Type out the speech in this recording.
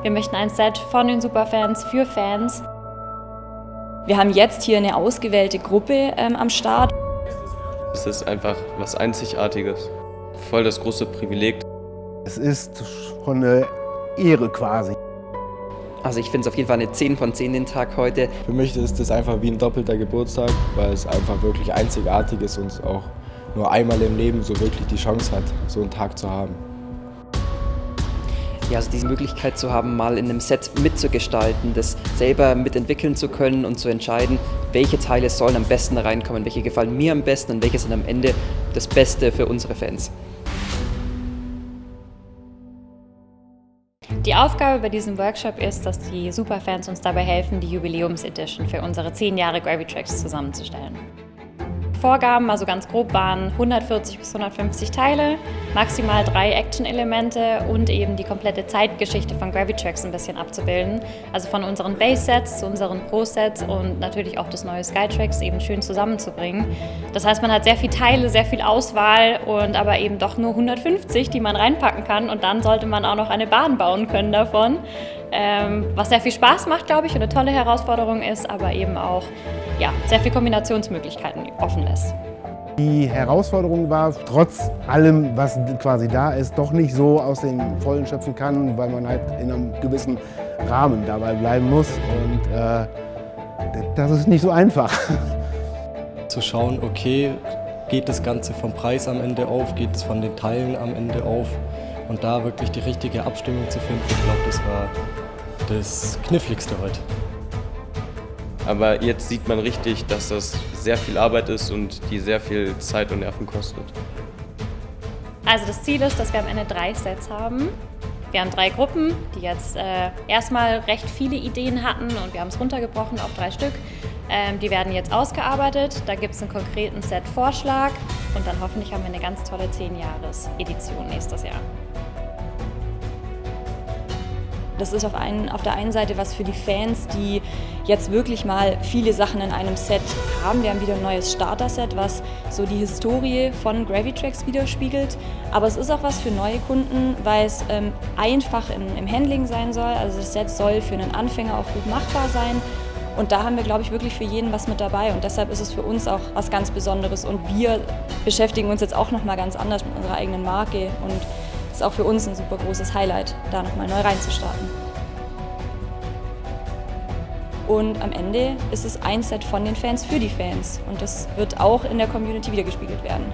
Wir möchten ein Set von den Superfans für Fans. Wir haben jetzt hier eine ausgewählte Gruppe am Start. Es ist einfach was Einzigartiges. Voll das große Privileg. Es ist schon eine Ehre quasi. Also ich finde es auf jeden Fall eine 10 von 10 den Tag heute. Für mich ist das einfach wie ein doppelter Geburtstag, weil es einfach wirklich einzigartig ist und auch nur einmal im Leben so wirklich die Chance hat, so einen Tag zu haben. Ja, also diese Möglichkeit zu haben, mal in einem Set mitzugestalten, das selber mitentwickeln zu können und zu entscheiden, welche Teile sollen am besten reinkommen, welche gefallen mir am besten und welche sind am Ende das Beste für unsere Fans. Die Aufgabe bei diesem Workshop ist, dass die Superfans uns dabei helfen, die Jubiläumsedition für unsere 10 Jahre Gravitrax zusammenzustellen. Vorgaben, also ganz grob, waren 140 bis 150 Teile, maximal 3 Action-Elemente und eben die komplette Zeitgeschichte von Gravitrax ein bisschen abzubilden. Also von unseren Base-Sets zu unseren Pro-Sets und natürlich auch das neue Skytrax eben schön zusammenzubringen. Das heißt, man hat sehr viele Teile, sehr viel Auswahl und aber eben doch nur 150, die man reinpacken kann, und dann sollte man auch noch eine Bahn bauen können davon. Was sehr viel Spaß macht, glaube ich, und eine tolle Herausforderung ist, aber eben auch sehr viele Kombinationsmöglichkeiten offen lässt. Die Herausforderung war, trotz allem, was quasi da ist, doch nicht so aus den Vollen schöpfen kann, weil man halt in einem gewissen Rahmen dabei bleiben muss. Und das ist nicht so einfach. Zu schauen, okay, geht das Ganze vom Preis am Ende auf, geht es von den Teilen am Ende auf, und da wirklich die richtige Abstimmung zu finden, ich glaube, das war das Kniffligste heute. Aber jetzt sieht man richtig, dass das sehr viel Arbeit ist und die sehr viel Zeit und Nerven kostet. Also das Ziel ist, dass wir am Ende 3 Sets haben. Wir haben 3 Gruppen, die jetzt erstmal recht viele Ideen hatten, und wir haben es runtergebrochen auf 3 Stück. Die werden jetzt ausgearbeitet, da gibt es einen konkreten Set-Vorschlag und dann hoffentlich haben wir eine ganz tolle 10-Jahres-Edition nächstes Jahr. Das ist auf der einen Seite was für die Fans, die jetzt wirklich mal viele Sachen in einem Set haben. Wir haben wieder ein neues Starter-Set, was so die Historie von Gravitrax widerspiegelt. Aber es ist auch was für neue Kunden, weil es einfach im Handling sein soll. Also das Set soll für einen Anfänger auch gut machbar sein. Und da haben wir, glaube ich, wirklich für jeden was mit dabei. Und deshalb ist es für uns auch was ganz Besonderes. Und wir beschäftigen uns jetzt auch nochmal ganz anders mit unserer eigenen Marke. Und es ist auch für uns ein super großes Highlight, da nochmal neu reinzustarten. Und am Ende ist es ein Set von den Fans für die Fans. Und das wird auch in der Community wiedergespiegelt werden.